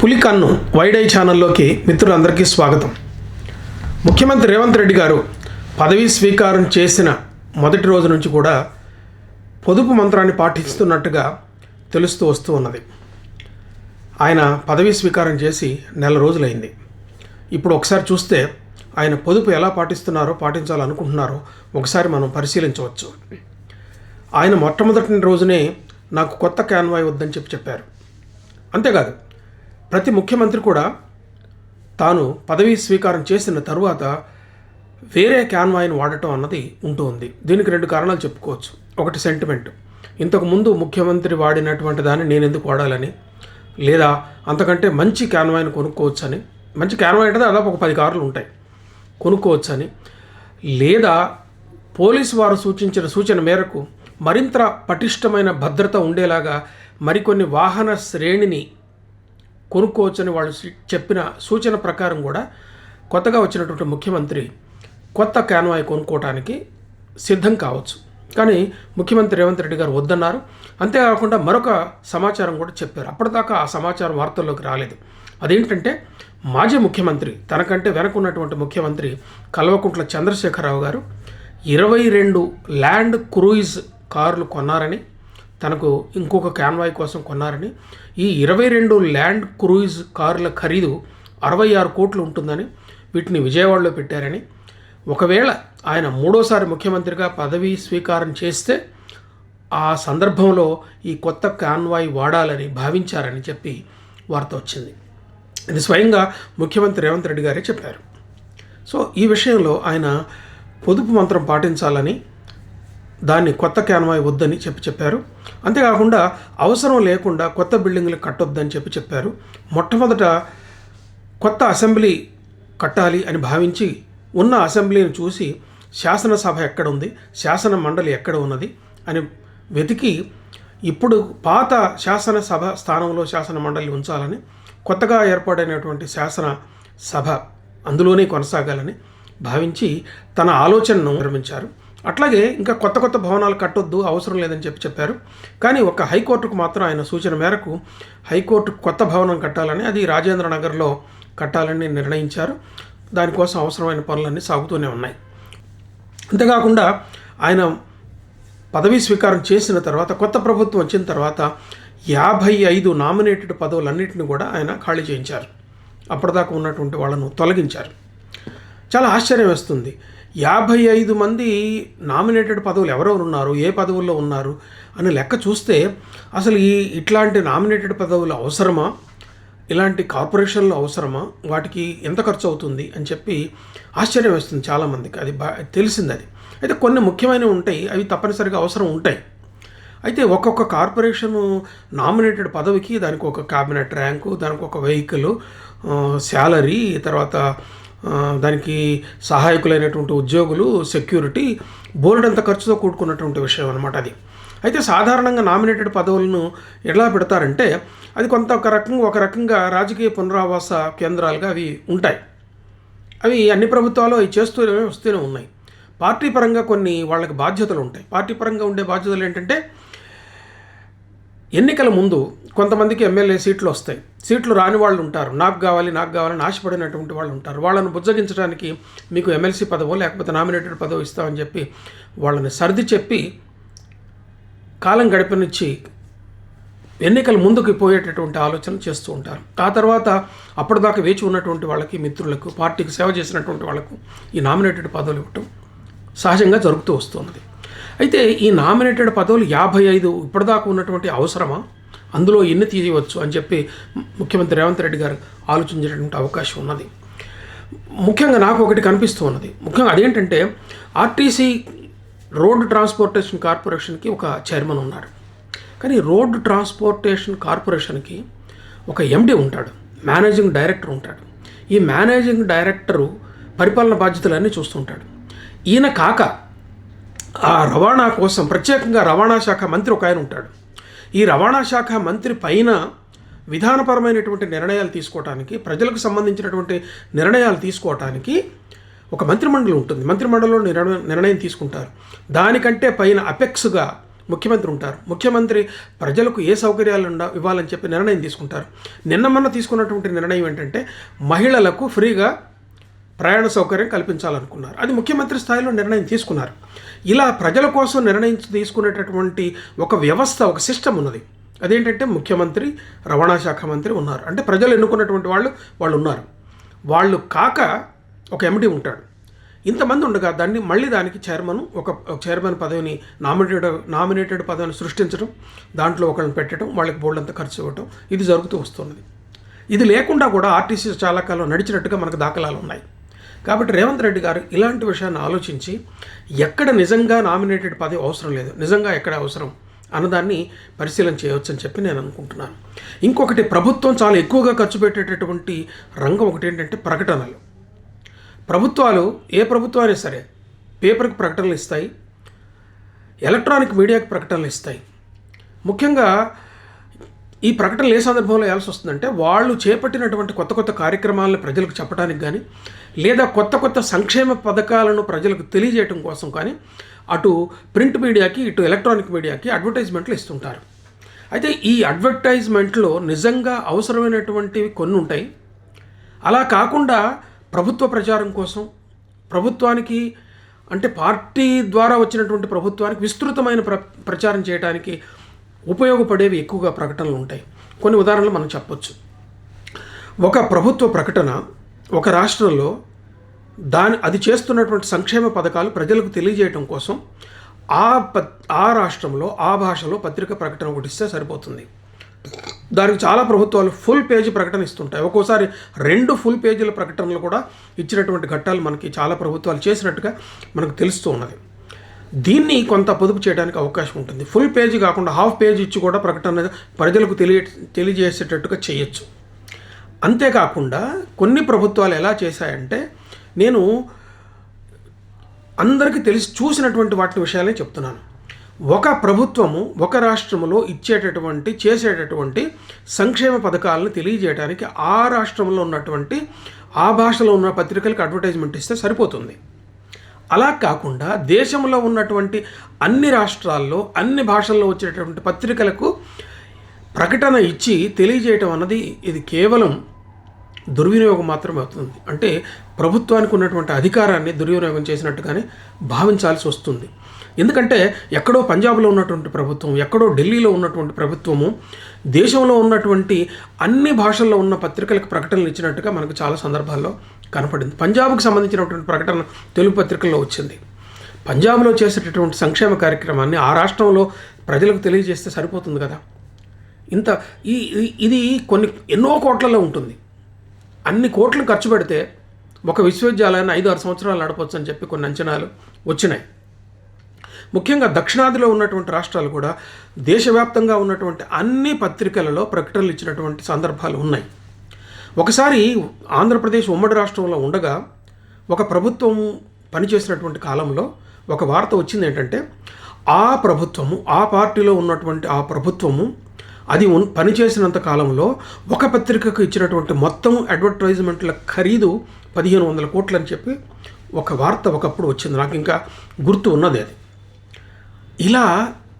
పులికన్ను వైడై ఛానల్లోకి మిత్రులందరికీ స్వాగతం. ముఖ్యమంత్రి రేవంత్ రెడ్డి గారు పదవీ స్వీకారం చేసిన మొదటి రోజు నుంచి కూడా పొదుపు మంత్రాన్ని పాటిస్తున్నట్టుగా తెలుస్తూ వస్తూ ఉన్నది. ఆయన పదవీ స్వీకారం చేసి నెల రోజులైంది. ఇప్పుడు ఒకసారి చూస్తే ఆయన పొదుపు ఎలా పాటించాలనుకుంటున్నారో ఒకసారి మనం పరిశీలించవచ్చు. ఆయన మొట్టమొదటి రోజునే నాకు కొత్త కాన్వాయ్ వద్దని చెప్పారు. అంతేకాదు, ప్రతి ముఖ్యమంత్రి కూడా తాను పదవీ స్వీకారం చేసిన తరువాత వేరే కాన్వాయ్ని వాడటం అన్నది ఉంటుంది. దీనికి రెండు కారణాలు చెప్పుకోవచ్చు. ఒకటి సెంటిమెంట్, ఇంతకుముందు ముఖ్యమంత్రి వాడినటువంటి దాన్ని నేను ఎందుకు వాడాలని, లేదా అంతకంటే మంచి కాన్వాయ్ని కొనుక్కోవచ్చని. మంచి కాన్వాయ్ అంటే దాదాపు ఒక 10 కార్లు ఉంటాయి, కొనుక్కోవచ్చని. లేదా పోలీసు వారు సూచించిన సూచన మేరకు మరింత పటిష్టమైన భద్రత ఉండేలాగా మరికొన్ని వాహన శ్రేణిని కొనుక్కోవచ్చని వాళ్ళు చెప్పిన సూచన ప్రకారం కూడా కొత్తగా వచ్చినటువంటి ముఖ్యమంత్రి కొత్త కాన్వాయ్ కొనుక్కోవడానికి సిద్ధం కావచ్చు. కానీ ముఖ్యమంత్రి రేవంత్ రెడ్డి గారు వద్దన్నారు. అంతేకాకుండా మరొక సమాచారం కూడా చెప్పారు. అప్పటిదాకా ఆ సమాచారం వార్తల్లోకి రాలేదు. అదేంటంటే మాజీ ముఖ్యమంత్రి, తనకంటే వెనకున్నటువంటి ముఖ్యమంత్రి కల్వకుంట్ల చంద్రశేఖరరావు గారు 22 ల్యాండ్ క్రూయిజ్ కార్లు కొన్నారని, తనకు ఇంకొక కాన్వాయ్ కోసం కొన్నారని. ఈ 22 ల్యాండ్ క్రూయిజ్ కార్ల ఖరీదు 66 కోట్లు ఉంటుందని, వీటిని విజయవాడలో పెట్టారని, ఒకవేళ ఆయన మూడోసారి ముఖ్యమంత్రిగా పదవీ స్వీకారం చేస్తే ఆ సందర్భంలో ఈ కొత్త కాన్వాయ్ వాడాలని భావించారని చెప్పి వార్త వచ్చింది. ఇది స్వయంగా ముఖ్యమంత్రి రేవంత్ రెడ్డి గారే చెప్పారు. సో ఈ విషయంలో ఆయన పొదుపు మంత్రం పాటించాలని, దాన్ని కొత్త కాన్వాయ్ వద్దని చెప్పారు. అంతేకాకుండా అవసరం లేకుండా కొత్త బిల్డింగ్లు కట్టొద్దని చెప్పారు. మొట్టమొదట కొత్త అసెంబ్లీ కట్టాలి అని భావించి ఉన్న అసెంబ్లీని చూసి శాసనసభ ఎక్కడ ఉంది, శాసన మండలి ఎక్కడ ఉన్నది అని వెతికి ఇప్పుడు పాత శాసనసభ స్థానంలో శాసన మండలి ఉంచాలని, కొత్తగా ఏర్పాటైనటువంటి శాసనసభ అందులోనే కొనసాగాలని భావించి తన ఆలోచనను నిర్మించారు. అట్లాగే ఇంకా కొత్త కొత్త భవనాలు కట్టొద్దు, అవసరం లేదని చెప్పారు. కానీ ఒక హైకోర్టుకు మాత్రం ఆయన సూచన మేరకు హైకోర్టు కొత్త భవనం కట్టాలని, అది రాజేంద్ర నగర్లో కట్టాలని నిర్ణయించారు. దానికోసం అవసరమైన పనులన్నీ సాగుతూనే ఉన్నాయి. అంతేకాకుండా ఆయన పదవీ స్వీకారం చేసిన తర్వాత, కొత్త ప్రభుత్వం వచ్చిన తర్వాత 55 నామినేటెడ్ పదవులన్నింటినీ కూడా ఆయన ఖాళీ చేయించారు. అప్పటిదాకా ఉన్నటువంటి వాళ్ళను తొలగించారు. చాలా ఆశ్చర్యం వేస్తుంది. 55 మంది నామినేటెడ్ పదవులు ఎవరెవరు ఉన్నారు, ఏ పదవుల్లో ఉన్నారు అని లెక్క చూస్తే అసలు ఇట్లాంటి నామినేటెడ్ పదవులు అవసరమా, ఇలాంటి కార్పొరేషన్లు అవసరమా, వాటికి ఎంత ఖర్చు అవుతుంది అని చెప్పి ఆశ్చర్యం వేస్తుంది చాలామందికి. అది తెలిసింది. అది అయితే కొన్ని ముఖ్యమైనవి ఉంటాయి, అవి తప్పనిసరిగా అవసరం ఉంటాయి. అయితే ఒక్కొక్క కార్పొరేషను నామినేటెడ్ పదవికి దానికి ఒక క్యాబినెట్ ర్యాంకు, దానికి ఒక వెహికల్, శాలరీ, తర్వాత దానికి సహాయకులైనటువంటి ఉద్యోగులు, సెక్యూరిటీ, బోర్డంత ఖర్చుతో కూడుకున్నటువంటి విషయం అన్నమాట అది. అయితే సాధారణంగా నామినేటెడ్ పదవులను ఎలా పెడతారంటే అది ఒక రకంగా రాజకీయ పునరావాస కేంద్రాలుగా అవి ఉంటాయి. అవి అన్ని ప్రభుత్వాలు అవి వస్తూనే ఉన్నాయి. పార్టీ పరంగా కొన్ని వాళ్ళకి బాధ్యతలు ఉంటాయి. పార్టీ పరంగా ఉండే బాధ్యతలు ఏంటంటే ఎన్నికల ముందు కొంతమందికి ఎమ్మెల్యే సీట్లు వస్తాయి. సీట్లు రాని వాళ్ళు ఉంటారు, నాకు కావాలని ఆశపడినటువంటి వాళ్ళు ఉంటారు. వాళ్ళను బుజ్జగించడానికి మీకు ఎమ్మెల్సీ పదవో లేకపోతే నామినేటెడ్ పదవి ఇస్తామని చెప్పి వాళ్ళని సర్ది చెప్పి కాలం గడిపనిచ్చి ఎన్నికల ముందుకు పోయేటటువంటి ఆలోచనలు చేస్తూ ఉంటారు. ఆ తర్వాత అప్పటిదాకా వేచి ఉన్నటువంటి వాళ్ళకి, మిత్రులకు, పార్టీకి సేవ చేసినటువంటి వాళ్ళకు ఈ నామినేటెడ్ పదవులు ఇవ్వటం సహజంగా జరుగుతూ వస్తున్నది. అయితే ఈ నామినేటెడ్ పదవులు 55 ఇప్పటిదాకా ఉన్నటువంటి అవసరమా, అందులో ఎన్ని తీయవచ్చు అని చెప్పి ముఖ్యమంత్రి రేవంత్ రెడ్డి గారు ఆలోచించేటటువంటి అవకాశం ఉన్నది. ముఖ్యంగా నాకు ఒకటి కనిపిస్తూ ఉన్నది. ముఖ్యంగా అదేంటంటే ఆర్టీసీ రోడ్ ట్రాన్స్పోర్టేషన్ కార్పొరేషన్కి ఒక చైర్మన్ ఉన్నాడు. కానీ రోడ్ ట్రాన్స్పోర్టేషన్ కార్పొరేషన్కి ఒక ఎండి ఉంటాడు, మేనేజింగ్ డైరెక్టర్ ఉంటాడు. ఈ మేనేజింగ్ డైరెక్టరు పరిపాలన బాధ్యతలన్నీ చూస్తుంటాడు. ఈయన కాక ఆ రవాణా కోసం ప్రత్యేకంగా రవాణా శాఖ మంత్రి ఒక ఆయన ఉంటాడు. ఈ రవాణా శాఖ మంత్రి పైన విధానపరమైనటువంటి నిర్ణయాలు తీసుకోవటానికి, ప్రజలకు సంబంధించినటువంటి నిర్ణయాలు తీసుకోవటానికి ఒక మంత్రిమండలి ఉంటుంది. మంత్రిమండలిలో నిర్ణయం తీసుకుంటారు. దానికంటే పైన అపెక్స్గా ముఖ్యమంత్రి ఉంటారు. ముఖ్యమంత్రి ప్రజలకు ఏ సౌకర్యాలు ఇవ్వాలని చెప్పి నిర్ణయం తీసుకుంటారు. మొన్న తీసుకున్నటువంటి నిర్ణయం ఏంటంటే మహిళలకు ఫ్రీగా ప్రయాణ సౌకర్యం కల్పించాలనుకున్నారు. అది ముఖ్యమంత్రి స్థాయిలో నిర్ణయం తీసుకున్నారు. ఇలా ప్రజల కోసం నిర్ణయం తీసుకునేటటువంటి ఒక వ్యవస్థ, ఒక సిస్టమ్ ఉన్నది. అదేంటంటే ముఖ్యమంత్రి, రవాణా శాఖ మంత్రి ఉన్నారు. అంటే ప్రజలు ఎన్నుకున్నటువంటి వాళ్ళు ఉన్నారు. వాళ్ళు కాక ఒక ఎండి ఉంటాడు. ఇంతమంది ఉండగా దానికి చైర్మన్ పదవిని నామినేటెడ్ పదవిని సృష్టించడం, దాంట్లో ఒకళ్ళని పెట్టడం, వాళ్ళకి బోర్డంతా ఖర్చు ఇవ్వటం, ఇది జరుగుతూ వస్తున్నది. ఇది లేకుండా కూడా ఆర్టీసీ చాలా కాలం నడిచినట్టుగా మనకు దాఖలాలు ఉన్నాయి. కాబట్టి రేవంత్ రెడ్డి గారు ఇలాంటి విషయాన్ని ఆలోచించి ఎక్కడ నిజంగా నామినేటెడ్ పదవి అవసరం లేదు, నిజంగా ఎక్కడ అవసరం అన్నదాన్ని పరిశీలన చేయవచ్చు అని చెప్పి నేను అనుకుంటున్నాను. ఇంకొకటి, ప్రభుత్వం చాలా ఎక్కువగా ఖర్చు పెట్టేటటువంటి రంగం ఒకటి ఏంటంటే ప్రకటనలు. ప్రభుత్వాలు, ఏ ప్రభుత్వం అయినా సరే పేపర్కి ప్రకటనలు ఇస్తాయి, ఎలక్ట్రానిక్ మీడియాకి ప్రకటనలు ఇస్తాయి. ముఖ్యంగా ఈ ప్రకటనలు ఏ సందర్భంలో వేయాల్సి వస్తుందంటే వాళ్ళు చేపట్టినటువంటి కొత్త కార్యక్రమాలను ప్రజలకు చెప్పడానికి కానీ, లేదా కొత్త సంక్షేమ పథకాలను ప్రజలకు తెలియజేయడం కోసం కానీ అటు ప్రింట్ మీడియాకి, ఇటు ఎలక్ట్రానిక్ మీడియాకి అడ్వర్టైజ్మెంట్లు ఇస్తుంటారు. అయితే ఈ అడ్వర్టైజ్మెంట్లో నిజంగా అవసరమైనటువంటివి కొన్ని ఉంటాయి. అలా కాకుండా ప్రభుత్వ ప్రచారం కోసం, ప్రభుత్వానికి అంటే పార్టీ ద్వారా వచ్చినటువంటి ప్రభుత్వానికి విస్తృతమైన ప్రచారం చేయడానికి ఉపయోగపడేవి ఎక్కువగా ప్రకటనలు ఉంటాయి. కొన్ని ఉదాహరణలు మనం చెప్పొచ్చు. ఒక ప్రభుత్వ ప్రకటన ఒక రాష్ట్రంలో అది చేస్తున్నటువంటి సంక్షేమ పథకాలు ప్రజలకు తెలియజేయటం కోసం ఆ రాష్ట్రంలో ఆ భాషలో పత్రిక ప్రకటన ఒకటి ఇస్తే సరిపోతుంది. దానికి చాలా ప్రభుత్వాలు ఫుల్ పేజీ ప్రకటన ఇస్తుంటాయి. ఒక్కోసారి 2 ఫుల్ పేజీల ప్రకటనలు కూడా ఇచ్చినటువంటి ఘట్టాలు మనకి చాలా ప్రభుత్వాలు చేసినట్టుగా మనకు తెలుస్తూ ఉన్నది. దీన్ని కొంత పొదుపు చేయడానికి అవకాశం ఉంటుంది. ఫుల్ పేజీ కాకుండా హాఫ్ పేజీ ఇచ్చి కూడా ప్రకటన ప్రజలకు తెలియజేసేటట్టుగా చేయొచ్చు. అంతేకాకుండా కొన్ని ప్రభుత్వాలు ఎలా చేశాయంటే, నేను అందరికీ చూసినటువంటి వాటి విషయాలే చెప్తున్నాను. ఒక ప్రభుత్వము ఒక రాష్ట్రంలో చేసేటటువంటి సంక్షేమ పథకాలను తెలియజేయడానికి ఆ రాష్ట్రంలో ఉన్నటువంటి ఆ భాషలో ఉన్న పత్రికలకు అడ్వర్టైజ్మెంట్ ఇస్తే సరిపోతుంది. అలా కాకుండా దేశంలో ఉన్నటువంటి అన్ని రాష్ట్రాల్లో అన్ని భాషల్లో వచ్చేటటువంటి పత్రికలకు ప్రకటన ఇచ్చి తెలియజేయటం అన్నది ఇది కేవలం దుర్వినియోగం మాత్రమే అవుతుంది. అంటే ప్రభుత్వానికి ఉన్నటువంటి అధికారాన్ని దుర్వినియోగం చేసినట్టుగానే భావించాల్సి వస్తుంది. ఎందుకంటే ఎక్కడో పంజాబ్లో ఉన్నటువంటి ప్రభుత్వం, ఎక్కడో ఢిల్లీలో ఉన్నటువంటి ప్రభుత్వము దేశంలో ఉన్నటువంటి అన్ని భాషల్లో ఉన్న పత్రికలకు ప్రకటనలు ఇచ్చినట్టుగా మనకు చాలా సందర్భాల్లో కనపడింది. పంజాబ్కు సంబంధించినటువంటి ప్రకటన తెలుగు పత్రికల్లో వచ్చింది. పంజాబ్లో చేసేటటువంటి సంక్షేమ కార్యక్రమాన్ని ఆ రాష్ట్రంలో ప్రజలకు తెలియజేస్తే సరిపోతుంది కదా. ఇది ఎన్నో కోట్లలో ఉంటుంది. అన్ని కోట్లు ఖర్చు పెడితే ఒక విశ్వవిద్యాలయాన్ని 5-6 సంవత్సరాలు నడపవచ్చు అని చెప్పి కొన్ని అంచనాలు వచ్చినాయి. ముఖ్యంగా దక్షిణాదిలో ఉన్నటువంటి రాష్ట్రాలు కూడా దేశవ్యాప్తంగా ఉన్నటువంటి అన్ని పత్రికలలో ప్రకటనలు ఇచ్చినటువంటి సందర్భాలు ఉన్నాయి. ఒకసారి ఆంధ్రప్రదేశ్ ఉమ్మడి రాష్ట్రంలో ఉండగా ఒక ప్రభుత్వం పనిచేసినటువంటి కాలంలో ఒక వార్త వచ్చింది ఏంటంటే, ఆ ప్రభుత్వము, ఆ పార్టీలో ఉన్నటువంటి ఆ ప్రభుత్వము అది పనిచేసినంత కాలంలో ఒక పత్రికకు ఇచ్చినటువంటి మొత్తం అడ్వర్టైజ్మెంట్ల ఖరీదు 1500 కోట్లు అని చెప్పి ఒక వార్త ఒకప్పుడు వచ్చింది. నాకు ఇంకా గుర్తు ఉన్నది అది. ఇలా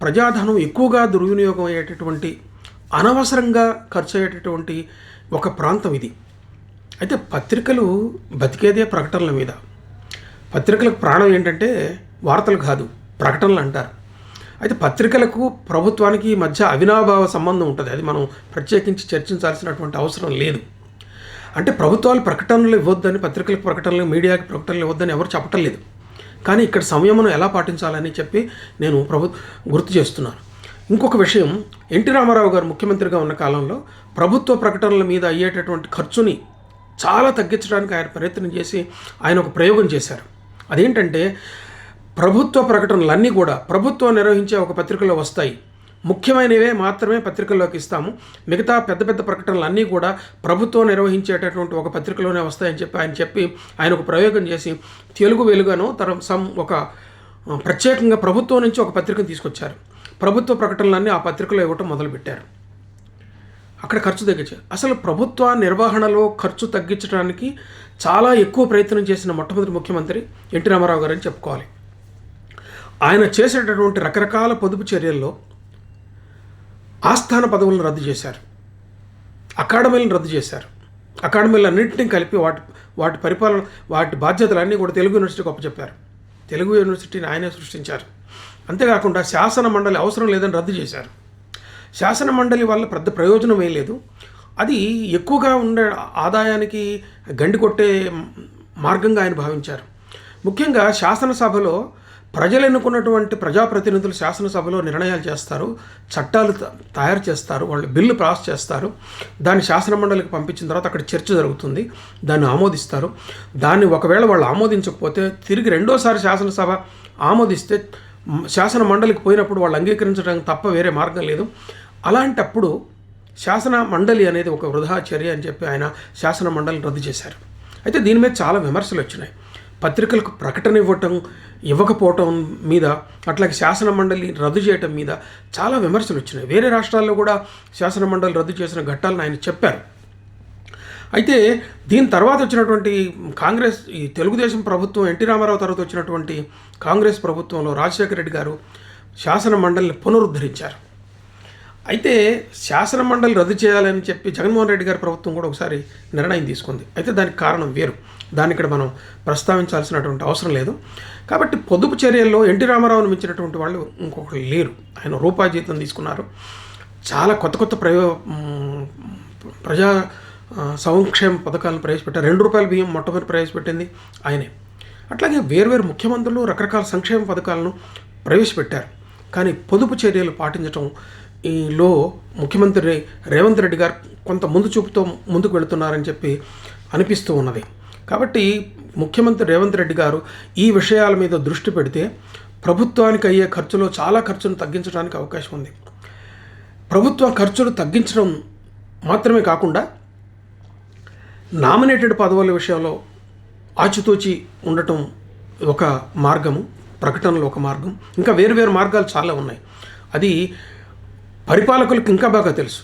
ప్రజాధనం ఎక్కువగా దుర్వినియోగం అయ్యేటటువంటి, అనవసరంగా ఖర్చు అయ్యేటటువంటి ఒక ప్రాంతం ఇది. అయితే పత్రికలు బతికేదే ప్రకటనల మీద. పత్రికలకు ప్రాణం ఏంటంటే వార్తలు కాదు, ప్రకటనలు అంటారు. అయితే పత్రికలకు ప్రభుత్వానికి మధ్య అవినాభావ సంబంధం ఉంటుంది. అది మనం ప్రత్యేకించి చర్చించాల్సినటువంటి అవసరం లేదు. అంటే ప్రభుత్వాలు ప్రకటనలు ఇవ్వద్దని, పత్రికలకు ప్రకటనలు, మీడియాకి ప్రకటనలు ఇవ్వద్దని ఎవరు చెప్పటం లేదు. కానీ ఇక్కడ సంయమనం ఎలా పాటించాలని చెప్పి నేను గుర్తు చేస్తున్నాను. ఇంకొక విషయం, ఎన్టీ రామారావు గారు ముఖ్యమంత్రిగా ఉన్న కాలంలో ప్రభుత్వ ప్రకటనల మీద అయ్యేటటువంటి ఖర్చుని చాలా తగ్గించడానికి ఆయన ప్రయత్నం చేసి ఆయన ఒక ప్రయోగం చేశారు. అదేంటంటే, ప్రభుత్వ ప్రకటనలన్నీ కూడా ప్రభుత్వం నిర్వహించే ఒక పత్రికలో వస్తాయి, ముఖ్యమైనవే మాత్రమే పత్రికల్లోకి ఇస్తాము, మిగతా పెద్ద ప్రకటనలు అన్నీ కూడా ప్రభుత్వం నిర్వహించేటటువంటి ఒక పత్రికలోనే వస్తాయని చెప్పి ఆయన ఒక ప్రయోగం చేసి తెలుగు వెలుగును ఒక ప్రత్యేకంగా ప్రభుత్వం నుంచి ఒక పత్రికను తీసుకొచ్చారు. ప్రభుత్వ ప్రకటనలన్నీ ఆ పత్రికలో ఇవ్వటం మొదలుపెట్టారు. అక్కడ ఖర్చు తగ్గించారు. అసలు ప్రభుత్వ నిర్వహణలో ఖర్చు తగ్గించడానికి చాలా ఎక్కువ ప్రయత్నం చేసిన మొట్టమొదటి ముఖ్యమంత్రి ఎన్టీ రామారావు గారు అని చెప్పుకోవాలి. ఆయన చేసేటటువంటి రకరకాల పొదుపు చర్యల్లో ఆస్థాన పదవులను రద్దు చేశారు, అకాడమీలను రద్దు చేశారు. అకాడమీలన్నింటినీ కలిపి వాటి పరిపాలన, వాటి బాధ్యతలన్నీ కూడా తెలుగు యూనివర్సిటీకి అప్పచెప్పారు. తెలుగు యూనివర్సిటీని ఆయనే సృష్టించారు. అంతేకాకుండా శాసన మండలి అవసరం లేదని రద్దు చేశారు. శాసన మండలి వల్ల పెద్ద ప్రయోజనం ఏం లేదు. అది ఎక్కువగా ఉండే ఆదాయానికి గండి కొట్టే మార్గంగా ఆయన భావించారు. ముఖ్యంగా శాసనసభలో ప్రజలు ఎన్నుకున్నటువంటి ప్రజాప్రతినిధులు శాసనసభలో నిర్ణయాలు చేస్తారు, చట్టాలు తయారు చేస్తారు, వాళ్ళు బిల్లు పాస్ చేస్తారు. దాన్ని శాసన మండలికి పంపించిన తర్వాత అక్కడ చర్చ జరుగుతుంది, దాన్ని ఆమోదిస్తారు. దాన్ని ఒకవేళ వాళ్ళు ఆమోదించకపోతే తిరిగి రెండోసారి శాసనసభ ఆమోదిస్తే శాసన మండలికి పోయినప్పుడు వాళ్ళు అంగీకరించడానికి తప్ప వేరే మార్గం లేదు. అలాంటప్పుడు శాసన మండలి అనేది ఒక వృధా చర్య అని చెప్పి ఆయన శాసన మండలిని రద్దు చేశారు. అయితే దీని మీద చాలా విమర్శలు వచ్చినాయి. పత్రికలకు ప్రకటన ఇవ్వకపోవటం మీద, అట్లాగే శాసన మండలి రద్దు చేయటం మీద చాలా విమర్శలు వచ్చినాయి. వేరే రాష్ట్రాల్లో కూడా శాసన మండలి రద్దు చేసిన ఘట్టాలను ఆయన చెప్పారు. అయితే దీని తర్వాత వచ్చినటువంటి కాంగ్రెస్, ఈ తెలుగుదేశం ప్రభుత్వం, ఎన్టీ రామారావు తర్వాత వచ్చినటువంటి కాంగ్రెస్ ప్రభుత్వంలో రాజశేఖర రెడ్డి గారు శాసన మండలిని పునరుద్ధరించారు. అయితే శాసన మండలి రద్దు చేయాలని చెప్పి జగన్మోహన్ రెడ్డి గారి ప్రభుత్వం కూడా ఒకసారి నిర్ణయం తీసుకుంది. అయితే దానికి కారణం వేరు, దాన్ని ఇక్కడ మనం ప్రస్తావించాల్సినటువంటి అవసరం లేదు. కాబట్టి పొదుపు చర్యల్లో ఎన్టీ రామారావును మించినటువంటి వాళ్ళు ఇంకొకరు లేరు. ఆయన రూపాయి జీతం తీసుకున్నారు. చాలా కొత్త కొత్త ప్రజా సంక్షేమ పథకాలను ప్రవేశపెట్టారు. ₹2 బియ్యం మొట్టమొదటి ప్రవేశపెట్టింది ఆయనే. అట్లాగే వేర్వేరు ముఖ్యమంత్రులు రకరకాల సంక్షేమ పథకాలను ప్రవేశపెట్టారు. కానీ పొదుపు చర్యలు పాటించడం ఈలో ముఖ్యమంత్రి రేవంత్ రెడ్డి గారు కొంత ముందు చూపుతో ముందుకు వెళుతున్నారని చెప్పి అనిపిస్తూ ఉన్నది. కాబట్టి ముఖ్యమంత్రి రేవంత్ రెడ్డి గారు ఈ విషయాల మీద దృష్టి పెడితే ప్రభుత్వానికి అయ్యే ఖర్చులో చాలా ఖర్చును తగ్గించడానికి అవకాశం ఉంది. ప్రభుత్వ ఖర్చులు తగ్గించడం మాత్రమే కాకుండా నామినేటెడ్ పదవుల విషయంలో ఆచితూచి ఉండటం ఒక మార్గము, ప్రకటనలు ఒక మార్గం, ఇంకా వేరు మార్గాలు చాలా ఉన్నాయి. అది పరిపాలకులకు ఇంకా బాగా తెలుసు.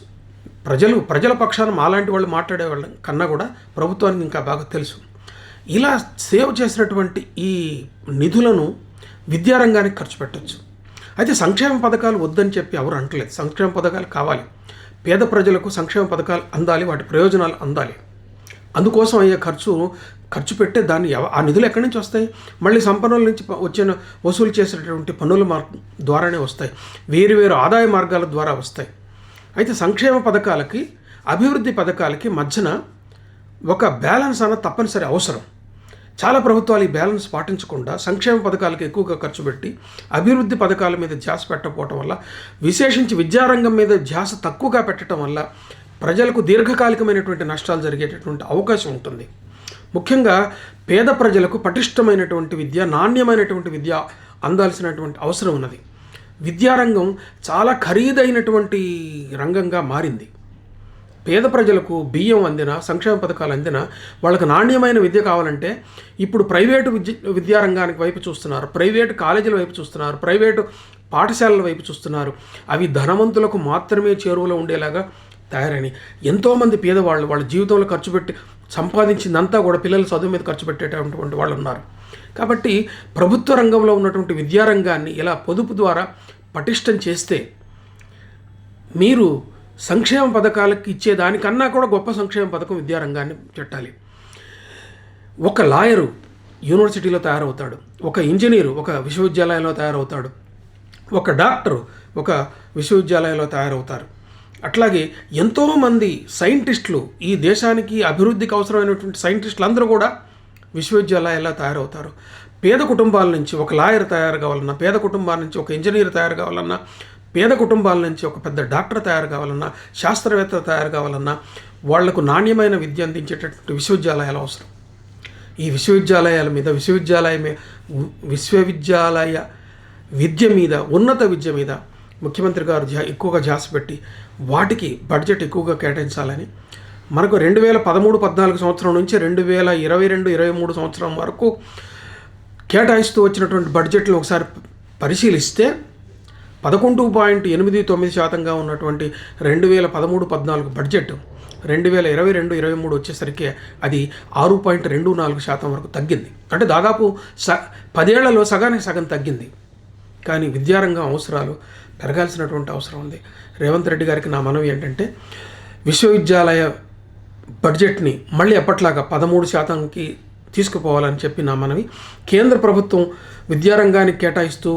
ప్రజల పక్షాన మాలాంటి వాళ్ళు మాట్లాడే వాళ్ళ కన్నా కూడా ప్రభుత్వానికి ఇంకా బాగా తెలుసు. ఇలా సేవ్ చేసినటువంటి ఈ నిధులను విద్యారంగానికి ఖర్చు పెట్టచ్చు. అయితే సంక్షేమ పథకాలు వద్దని చెప్పి ఎవరు అంటలేదు. సంక్షేమ పథకాలు కావాలి, పేద ప్రజలకు సంక్షేమ పథకాలు అందాలి, వాటి ప్రయోజనాలు అందాలి. అందుకోసం అయ్యే ఖర్చు పెట్టే దాన్ని ఆ నిధులు ఎక్కడి నుంచి వస్తాయి? మళ్ళీ సంపన్నుల నుంచి వసూలు చేసేటటువంటి పన్నుల ద్వారానే వస్తాయి, వేరు ఆదాయ మార్గాల ద్వారా వస్తాయి. అయితే సంక్షేమ పథకాలకి, అభివృద్ధి పథకాలకి మధ్యన ఒక బ్యాలెన్స్ అన్న తప్పనిసరి అవసరం. చాలా ప్రభుత్వాలు ఈ బ్యాలెన్స్ పాటించకుండా సంక్షేమ పథకాలకు ఎక్కువగా ఖర్చు పెట్టి అభివృద్ధి పథకాల మీద ధ్యాస పెట్టకపోవటం వల్ల, విశేషించి విద్యారంగం మీద ధ్యాస తక్కువగా పెట్టడం వల్ల ప్రజలకు దీర్ఘకాలికమైనటువంటి నష్టాలు జరిగేటటువంటి అవకాశం ఉంటుంది. ముఖ్యంగా పేద ప్రజలకు పటిష్టమైనటువంటి విద్య, నాణ్యమైనటువంటి విద్య అందాల్సినటువంటి అవసరం ఉన్నది. విద్యారంగం చాలా ఖరీదైనటువంటి రంగంగా మారింది. పేద ప్రజలకు బియ్యం అందినా, సంక్షేమ పథకాలు అందినా, వాళ్ళకి నాణ్యమైన విద్య కావాలంటే ఇప్పుడు ప్రైవేటు విద్యారంగానికి వైపు చూస్తున్నారు, ప్రైవేటు కాలేజీల వైపు చూస్తున్నారు, ప్రైవేటు పాఠశాలల వైపు చూస్తున్నారు. అవి ధనవంతులకు మాత్రమే చేరువలో ఉండేలాగా తయారని ఎంతోమంది పేదవాళ్ళు వాళ్ళ జీవితంలో ఖర్చు పెట్టి సంపాదించిందంతా కూడా పిల్లల చదువు మీద ఖర్చు పెట్టేటటువంటి వాళ్ళు ఉన్నారు. కాబట్టి ప్రభుత్వ రంగంలో ఉన్నటువంటి విద్యారంగాన్ని ఇలా పొదుపు ద్వారా పటిష్టం చేస్తే మీరు సంక్షేమ పథకాలకు ఇచ్చేదానికన్నా కూడా గొప్ప సంక్షేమ పథకం విద్యారంగాన్ని పెట్టాలి. ఒక లాయరు యూనివర్సిటీలో తయారవుతాడు, ఒక ఇంజనీరు ఒక విశ్వవిద్యాలయంలో తయారవుతాడు, ఒక డాక్టరు ఒక విశ్వవిద్యాలయంలో తయారవుతారు. అట్లాగే ఎంతోమంది సైంటిస్టులు, ఈ దేశానికి అభివృద్ధికి అవసరమైనటువంటి సైంటిస్టులు అందరూ కూడా విశ్వవిద్యాలయాల్లో తయారవుతారు. పేద కుటుంబాల నుంచి ఒక లాయర్ తయారు కావాలన్నా, పేద కుటుంబాల నుంచి ఒక ఇంజనీర్ తయారు కావాలన్నా, పేద కుటుంబాల నుంచి ఒక పెద్ద డాక్టర్ తయారు కావాలన్నా, శాస్త్రవేత్త తయారు కావాలన్నా వాళ్లకు నాణ్యమైన విద్య అందించేటటువంటి విశ్వవిద్యాలయాలు అవసరం. ఈ విశ్వవిద్యాలయాల మీద, విశ్వవిద్యాలయ విద్య మీద, ఉన్నత విద్య మీద ముఖ్యమంత్రి గారు ఎక్కువగా ధ్యాస పెట్టి వాటికి బడ్జెట్ ఎక్కువగా కేటాయించాలని, మనకు 2013-14 సంవత్సరం నుంచి 2022-23 సంవత్సరం వరకు కేటాయిస్తూ వచ్చినటువంటి బడ్జెట్లు ఒకసారి పరిశీలిస్తే 11.89% ఉన్నటువంటి 2013-14 బడ్జెట్ 2022-23 వచ్చేసరికి అది 6.24% వరకు తగ్గింది. అంటే దాదాపు 10 ఏళ్లలో సగానికి సగం తగ్గింది. కానీ విద్యారంగం అవసరాలు పెరగాల్సినటువంటి అవసరం ఉంది. రేవంత్ రెడ్డి గారికి నా మనవి ఏంటంటే విశ్వవిద్యాలయ బడ్జెట్ని మళ్ళీ ఎప్పట్లాగా 13%కి తీసుకుపోవాలని చెప్పి నా మనవి. కేంద్ర ప్రభుత్వం విద్యారంగానికి కేటాయిస్తూ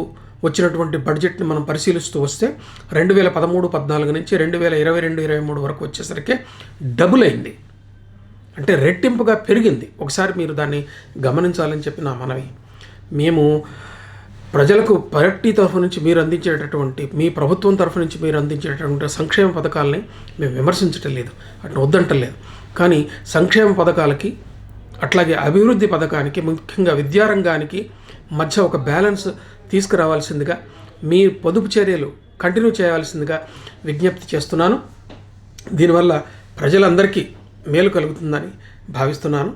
వచ్చినటువంటి బడ్జెట్ని మనం పరిశీలిస్తూ వస్తే 2013-14 నుంచి 2022-23 వరకు వచ్చేసరికి డబుల్ అయింది, అంటే రెట్టింపుగా పెరిగింది. ఒకసారి మీరు దాన్ని గమనించాలని చెప్పి నా మనవి. మేము ప్రజలకు పార్టీ తరఫు నుంచి మీరు అందించేటటువంటి, మీ ప్రభుత్వం తరఫు నుంచి మీరు అందించేటటువంటి సంక్షేమ పథకాలని మేము విమర్శించటం లేదు, అట్లా వద్దంటలేదు. కానీ సంక్షేమ పథకాలకి అట్లాగే అభివృద్ధి పథకానికి, ముఖ్యంగా విద్యారంగానికి మధ్య ఒక బ్యాలెన్స్ తీసుకురావాల్సిందిగా, మీ పొదుపు చర్యలు కంటిన్యూ చేయాల్సిందిగా విజ్ఞప్తి చేస్తున్నాను. దీనివల్ల ప్రజలందరికీ మేలు కలుగుతుందని భావిస్తున్నాను.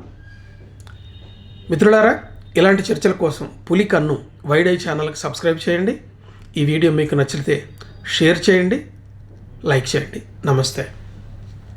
మిత్రులారా, ఇలాంటి చర్చల కోసం పులి కన్ను వైడ్ ఐ ఛానల్కి సబ్స్క్రైబ్ చేయండి. ఈ వీడియో మీకు నచ్చితే షేర్ చేయండి, లైక్ చేయండి. నమస్తే.